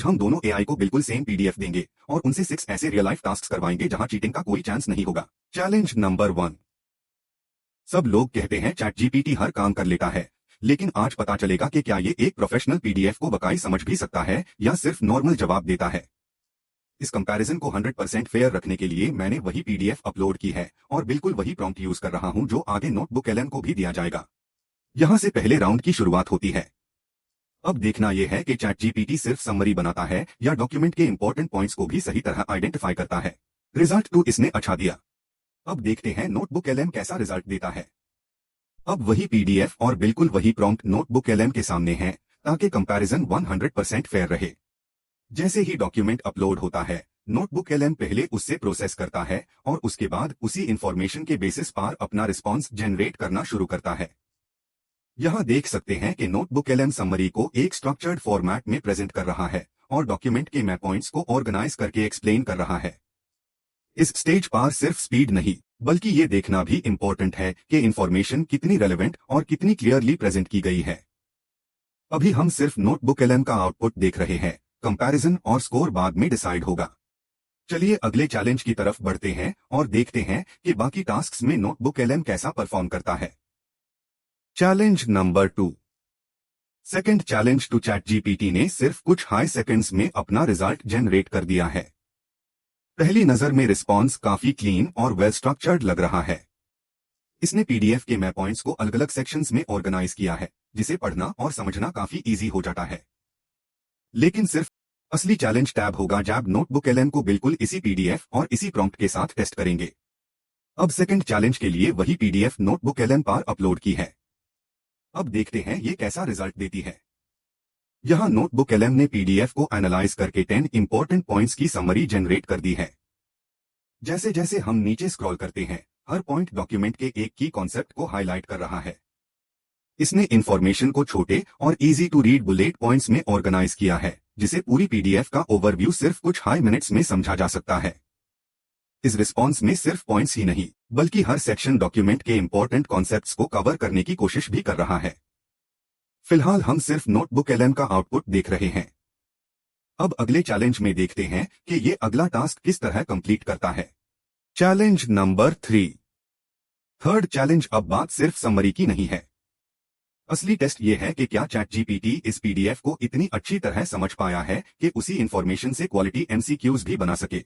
हम दोनों एआई को बिल्कुल सेम पीडीएफ देंगे और उनसे 6 ऐसे रियल लाइफ टास्क करवाएंगे जहां चीटिंग का कोई चांस नहीं होगा। Challenge number 1। सब लोग कहते हैं चैट जीपीटी हर काम कर लेता है, लेकिन आज पता चलेगा कि क्या ये एक प्रोफेशनल पीडीएफ को बकाई समझ भी सकता है या सिर्फ नॉर्मल जवाब देता है। इस कंपैरिजन को 100% फेयर रखने के लिए मैंने वही पीडीएफ अपलोड की है और बिल्कुल वही प्रॉम्प्ट यूज कर रहा हूं जो आगे नोटबुक एलएम को भी दिया जाएगा। यहां से पहले राउंड की शुरुआत होती है। अब देखना यह है कि चैट जीपीटी सिर्फ समरी बनाता है या डॉक्यूमेंट के इंपॉर्टेंट पॉइंट्स को भी सही तरह आइडेंटिफाई करता है। रिजल्ट 2 इसने अच्छा दिया। अब देखते हैं नोटबुक एलएम कैसा रिजल्ट देता है। अब वही पीडीएफ और बिल्कुल वही प्रॉम्प्ट नोटबुक एलएम के सामने है ताकि कंपैरिजन 100% फेयर रहे। जैसे ही डॉक्यूमेंट अपलोड होता है, नोटबुक एलएम पहले उससे प्रोसेस करता है और उसके बाद उसी इंफॉर्मेशन के बेसिस पर अपना रिस्पॉन्स जनरेट करना शुरू करता है। यहां देख सकते हैं कि नोटबुक एलएम समरी को एक स्ट्रक्चर्ड फॉर्मेट में प्रेजेंट कर रहा है और डॉक्यूमेंट के पॉइंट्स को ऑर्गेनाइज करके एक्सप्लेन कर रहा है। इस स्टेज पर सिर्फ स्पीड नहीं, बल्कि ये देखना भी इंपॉर्टेंट है कि इंफॉर्मेशन कितनी रेलेवेंट और कितनी क्लियरली प्रेजेंट की गई है। अभी हम सिर्फ नोटबुक एलएम का आउटपुट देख रहे हैं, कंपैरिजन और स्कोर बाद में डिसाइड होगा। चलिए अगले चैलेंज की तरफ बढ़ते हैं और देखते हैं कि बाकी टास्क्स में नोटबुक एलएम कैसा परफॉर्म करता है। Challenge number 2। Second challenge to ChatGPT ने सिर्फ कुछ हाई सेकंड्स में अपना रिजल्ट जनरेट कर दिया है। पहली नजर में रिस्पॉन्स काफी क्लीन और वेल स्ट्रक्चर्ड लग रहा है। इसने पीडीएफ के पॉइंट्स को अलग अलग सेक्शंस में ऑर्गेनाइज किया है, जिसे पढ़ना और समझना काफी इजी हो जाता है। लेकिन सिर्फ असली चैलेंज टैब होगा जब नोटबुक एलएम को बिल्कुल इसी पीडीएफ और इसी प्रॉम्प्ट के साथ टेस्ट करेंगे। अब सेकंड चैलेंज के लिए वही पीडीएफ नोटबुक एलएम पर अपलोड की है। अब देखते हैं ये कैसा रिजल्ट देती है। यहां नोटबुक एलएम ने पीडीएफ को एनालाइज करके 10 इंपॉर्टेंट पॉइंट्स की समरी जनरेट कर दी है। जैसे जैसे हम नीचे स्क्रॉल करते हैं, हर पॉइंट डॉक्यूमेंट के एक की कॉन्सेप्ट को हाईलाइट कर रहा है। इसने इंफॉर्मेशन को छोटे और easy to read bullet points में ऑर्गेनाइज किया है, जिसे पूरी पीडीएफ का ओवरव्यू सिर्फ कुछ हाई मिनट्स में समझा जा सकता है। इस रिस्पॉन्स में सिर्फ पॉइंट्स ही नहीं, बल्कि हर सेक्शन डॉक्यूमेंट के इंपॉर्टेंट कॉन्सेप्ट्स को कवर करने की कोशिश भी कर रहा है। फिलहाल हम सिर्फ नोटबुक एलएम का आउटपुट देख रहे हैं। अब अगले चैलेंज में देखते हैं कि ये अगला टास्क किस तरह कंप्लीट करता है। Challenge number 3। थर्ड चैलेंज अब बात सिर्फ समरी की नहीं है। असली टेस्ट ये है कि क्या चैट जीपीटी इस पीडीएफ को इतनी अच्छी तरह समझ पाया है कि उसी इंफॉर्मेशन से क्वालिटी एमसीक्यूज भी बना सके।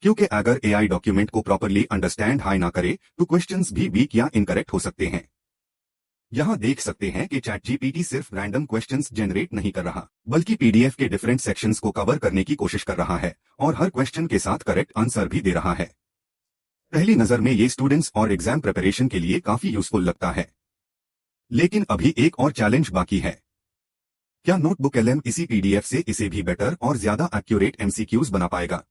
क्योंकि अगर एआई डॉक्यूमेंट को प्रॉपर्ली अंडरस्टैंड हाई ना करे तो क्वेश्चंस भी वीक या इनकरेक्ट हो सकते हैं। यहां देख सकते हैं कि चैट जीपीटी सिर्फ रैंडम क्वेश्चंस जनरेट नहीं कर रहा, बल्कि पीडीएफ के डिफरेंट सेक्शंस को कवर करने की कोशिश कर रहा है और हर क्वेश्चन के साथ करेक्ट आंसर भी दे रहा है। पहली नजर में ये स्टूडेंट्स और एग्जाम प्रिपरेशन के लिए काफी यूजफुल लगता है। लेकिन अभी एक और चैलेंज बाकी है। क्या नोटबुक एलएम इसी पीडीएफ से इसे भी बेटर और ज्यादा एक्यूरेट एमसीक्यूज बना पाएगा,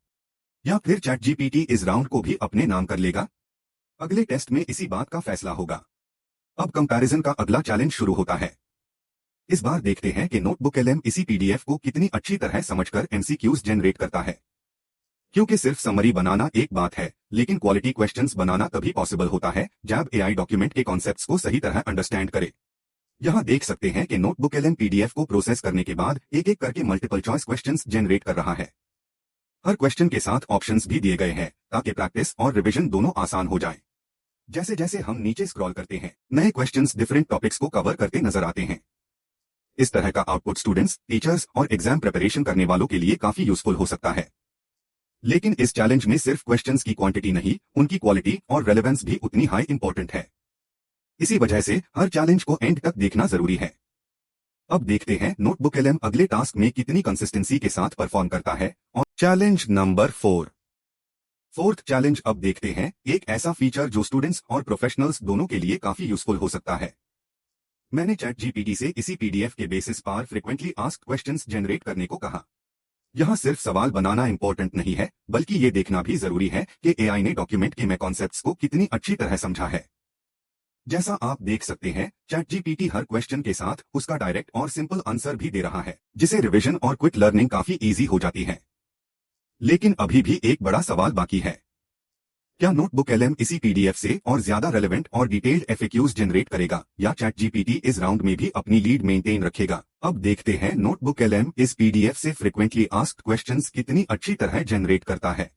या फिर चैट जीपीटी इस राउंड को भी अपने नाम कर लेगा? अगले टेस्ट में इसी बात का फैसला होगा। अब कंपैरिजन का अगला चैलेंज शुरू होता है। इस बार देखते हैं कि नोटबुक एलएम इसी पीडीएफ को कितनी अच्छी तरह समझकर एमसीक्यूज जनरेट करता है। क्योंकि सिर्फ समरी बनाना एक बात है, लेकिन क्वालिटी क्वेश्चंस बनाना तभी पॉसिबल होता है जब एआई डॉक्यूमेंट के कॉन्सेप्ट्स को सही तरह अंडरस्टैंड करे। यहां देख सकते हैं कि नोटबुक एलएम पीडीएफ को प्रोसेस करने के बाद एक एक करके मल्टीपल चॉइस क्वेश्चंस जनरेट कर रहा है। हर क्वेश्चन के साथ ऑप्शंस भी दिए गए हैं ताकि प्रैक्टिस और रिवीजन दोनों आसान हो जाए। जैसे जैसे हम नीचे स्क्रॉल करते हैं, नए क्वेश्चंस डिफरेंट टॉपिक्स को कवर करते नजर आते हैं। इस तरह का आउटपुट स्टूडेंट्स, टीचर्स और एग्जाम प्रिपरेशन करने वालों के लिए काफी यूजफुल हो सकता है। लेकिन इस चैलेंज में सिर्फ क्वेश्चंस की क्वांटिटी नहीं, उनकी क्वालिटी और रेलेवेंस भी उतनी हाई इंपॉर्टेंट है। इसी वजह से हर चैलेंज को एंड तक देखना जरूरी है। अब देखते हैं नोटबुक एलएम अगले टास्क में कितनी कंसिस्टेंसी के साथ परफॉर्म करता है। और चैलेंज नंबर 4। फोर्थ चैलेंज अब देखते हैं एक ऐसा फीचर जो स्टूडेंट्स और प्रोफेशनल्स दोनों के लिए काफी यूजफुल हो सकता है। मैंने चैट जीपीटी से इसी पीडीएफ के बेसिस पर फ्रीक्वेंटली आस्क्ड क्वेश्चंस जनरेट करने को कहा। यहां सिर्फ सवाल बनाना इंपॉर्टेंट नहीं है, बल्कि ये देखना भी जरूरी है कि एआई ने डॉक्यूमेंट के कॉन्सेप्ट्स को कितनी अच्छी तरह समझा है। जैसा आप देख सकते हैं, चैट जीपीटी हर क्वेश्चन के साथ उसका डायरेक्ट और सिंपल आंसर भी दे रहा है, जिसे रिवीजन और क्विक लर्निंग काफी इजी हो जाती है। लेकिन अभी भी एक बड़ा सवाल बाकी है। क्या नोटबुक एलएम इसी पीडीएफ से और ज्यादा रेलेवेंट और डिटेल्ड एफएक्यूज जनरेट करेगा या चैट जीपीटी इस राउंड में भी अपनी लीड मेंटेन रखेगा? अब देखते हैं नोटबुक एलएम इस पीडीएफ से फ्रिक्वेंटली आस्क्ड क्वेश्चंस कितनी अच्छी तरह जनरेट करता है।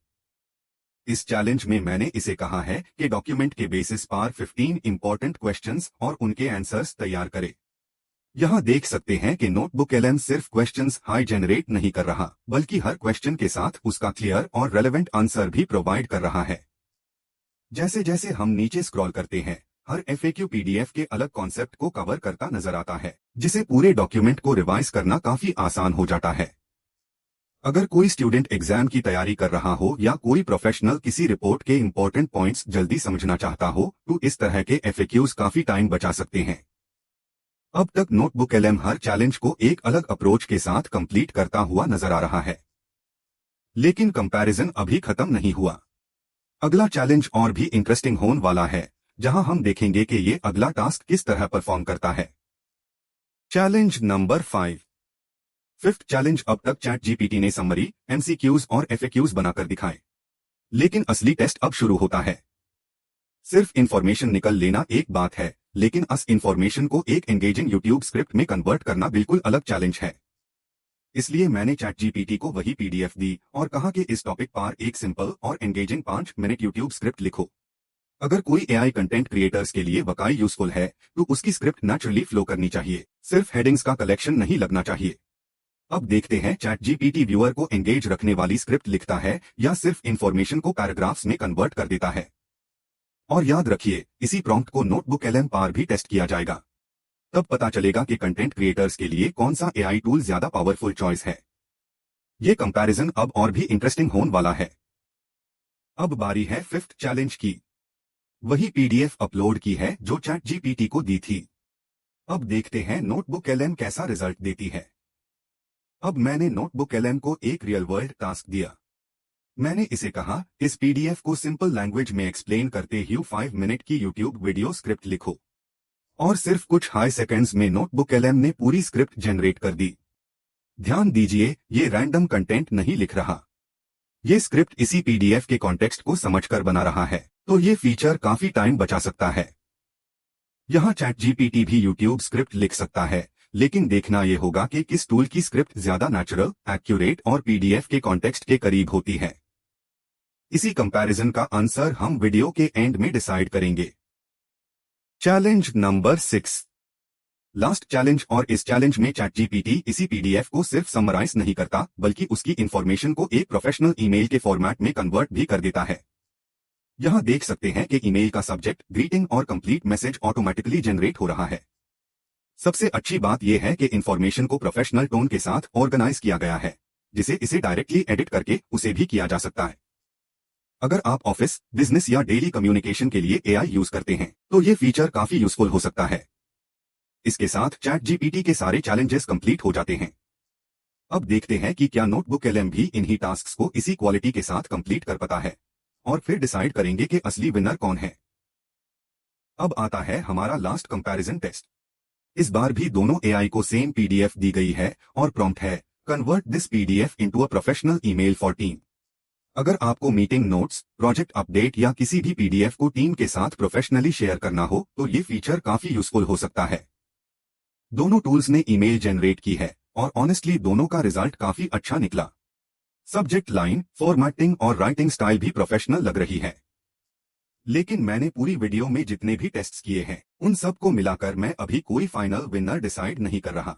इस चैलेंज में मैंने इसे कहा है कि डॉक्यूमेंट के बेसिस पर 15 इंपॉर्टेंट क्वेश्चंस और उनके आंसर्स तैयार करे। यहां देख सकते हैं कि नोटबुक एलएम सिर्फ क्वेश्चंस हाई जनरेट नहीं कर रहा, बल्कि हर क्वेश्चन के साथ उसका क्लियर और रेलेवेंट आंसर भी प्रोवाइड कर रहा है। जैसे जैसे हम नीचे स्क्रॉल करते हैं, हर एफएक्यू पीडीएफ के अलग कॉन्सेप्ट को कवर करता नजर आता है, जिसे पूरे डॉक्यूमेंट को रिवाइज करना काफी आसान हो जाता है। अगर कोई स्टूडेंट एग्जाम की तैयारी कर रहा हो या कोई प्रोफेशनल किसी रिपोर्ट के इंपॉर्टेंट पॉइंट्स जल्दी समझना चाहता हो, तो इस तरह के एफएक्यूज काफी टाइम बचा सकते हैं। अब तक नोटबुक एलएम हर चैलेंज को एक अलग अप्रोच के साथ कंप्लीट करता हुआ नजर आ रहा है, लेकिन कंपैरिजन अभी खत्म नहीं हुआ। अगला चैलेंज और भी इंटरेस्टिंग होने वाला है, जहां हम देखेंगे कि ये अगला टास्क किस तरह परफॉर्म करता है। Challenge number 5। Fifth challenge. अब तक चैट जीपीटी ने समरी, एमसीक्यूज और एफएक्यूज बनाकर दिखाए, लेकिन असली टेस्ट अब शुरू होता है। सिर्फ इंफॉर्मेशन निकल लेना एक बात है, लेकिन इस इंफॉर्मेशन को एक एंगेजिंग यूट्यूब स्क्रिप्ट में कन्वर्ट करना बिल्कुल अलग चैलेंज है। इसलिए मैंने चैट जीपीटी को वही पीडीएफ दी और कहा कि इस टॉपिक पर एक सिंपल और एंगेजिंग 5 मिनट यूट्यूब स्क्रिप्ट लिखो। अगर कोई एआई कंटेंट क्रिएटर्स के लिए वाकई यूजफुल है, तो उसकी स्क्रिप्ट नेचुरली फ्लो करनी चाहिए, सिर्फ हेडिंग्स का कलेक्शन नहीं लगना चाहिए। अब देखते हैं चैट जीपीटी व्यूअर को एंगेज रखने वाली स्क्रिप्ट लिखता है या सिर्फ इंफॉर्मेशन को पैराग्राफ्स में कन्वर्ट कर देता है। और याद रखिए, इसी प्रॉम्प्ट को नोटबुक एलएम पर भी टेस्ट किया जाएगा। तब पता चलेगा कि कंटेंट क्रिएटर्स के लिए कौन सा एआई टूल ज्यादा पावरफुल चॉइस है। ये कंपैरिजन अब और भी इंटरेस्टिंग होने वाला है। अब बारी है फिफ्थ चैलेंज की। वही पीडीएफ अपलोड की है जो चैट जीपीटी को दी थी। अब देखते हैं नोटबुक एलएम कैसा रिजल्ट देती है। अब मैंने नोटबुक एलएम को एक रियल वर्ल्ड टास्क दिया। मैंने इसे कहा, इस पीडीएफ को सिंपल लैंग्वेज में एक्सप्लेन करते हुए 5 मिनट की यूट्यूब वीडियो स्क्रिप्ट लिखो। और सिर्फ कुछ हाई सेकंड्स में नोटबुक एलएम ने पूरी स्क्रिप्ट जनरेट कर दी। ध्यान दीजिए, ये रैंडम कंटेंट नहीं लिख रहा। ये स्क्रिप्ट इसी पीडीएफ के कॉन्टेक्स्ट को समझकर बना रहा है, तो ये फीचर काफी टाइम बचा सकता है। यहाँ चैट जीपीटी भी यूट्यूब स्क्रिप्ट लिख सकता है, लेकिन देखना ये होगा कि किस टूल की स्क्रिप्ट ज्यादा नेचुरल, एक्यूरेट और पीडीएफ के कॉन्टेक्स्ट के करीब होती है। इसी कंपैरिजन का आंसर हम वीडियो के एंड में डिसाइड करेंगे। Challenge number 6। Last challenge. और इस चैलेंज में चैट जीपीटी इसी पीडीएफ को सिर्फ समराइज नहीं करता, बल्कि उसकी इंफॉर्मेशन को एक प्रोफेशनल ईमेल के फॉर्मेट में कन्वर्ट भी कर देता है। यहां देख सकते हैं कि ईमेल का सब्जेक्ट, ग्रीटिंग और कंप्लीट मैसेज ऑटोमेटिकली जनरेट हो रहा है। सबसे अच्छी बात यह है कि इंफॉर्मेशन को प्रोफेशनल टोन के साथ ऑर्गेनाइज किया गया है, जिसे इसे डायरेक्टली एडिट करके उसे भी किया जा सकता है। अगर आप ऑफिस, बिजनेस या डेली कम्युनिकेशन के लिए एआई यूज करते हैं, तो ये फीचर काफी यूजफुल हो सकता है। इसके साथ चैट जीपीटी के सारे चैलेंजेस कंप्लीट हो जाते हैं। अब देखते हैं कि क्या नोटबुक एलएम भी इन्हीं टास्क्स को इसी क्वालिटी के साथ कंप्लीट कर पाता है, और फिर डिसाइड करेंगे कि असली विनर कौन है। अब आता है हमारा लास्ट कंपैरिजन टेस्ट। इस बार भी दोनों एआई को सेम पीडीएफ दी गई है और प्रॉम्प्ट है, convert this PDF into a professional email for team. अगर आपको मीटिंग नोट्स, प्रोजेक्ट अपडेट या किसी भी पीडीएफ को टीम के साथ प्रोफेशनली शेयर करना हो, तो ये फीचर काफी यूजफुल हो सकता है। दोनों टूल्स ने ईमेल जनरेट की है और ऑनेस्टली दोनों का रिजल्ट काफी अच्छा निकला। सब्जेक्ट लाइन, फॉर्मेटिंग और राइटिंग स्टाइल भी प्रोफेशनल लग रही है। लेकिन मैंने पूरी वीडियो में जितने भी टेस्ट्स किए हैं, उन सब को मिलाकर मैं अभी कोई फाइनल विनर डिसाइड नहीं कर रहा।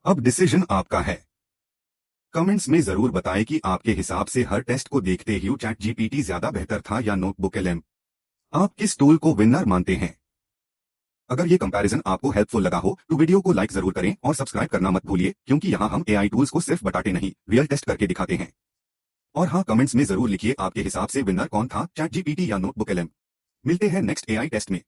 अब डिसीजन आपका है। कमेंट्स में जरूर बताएं कि आपके हिसाब से हर टेस्ट को देखते हुए चैट जीपीटी ज्यादा बेहतर था या नोटबुक एलएम। आप किस टूल को विनर मानते हैं? अगर ये कंपैरिजन आपको हेल्पफुल लगा हो, तो वीडियो को लाइक जरूर करें और सब्सक्राइब करना मत भूलिए, क्योंकि यहाँ हम एआई टूल्स को सिर्फ बताते नहीं, रियल टेस्ट करके दिखाते हैं। और हाँ, कमेंट्स में जरूर लिखिए आपके हिसाब से विनर कौन था, चैट जीपीटी या नोटबुक एलएम। मिलते हैं नेक्स्ट एआई टेस्ट में।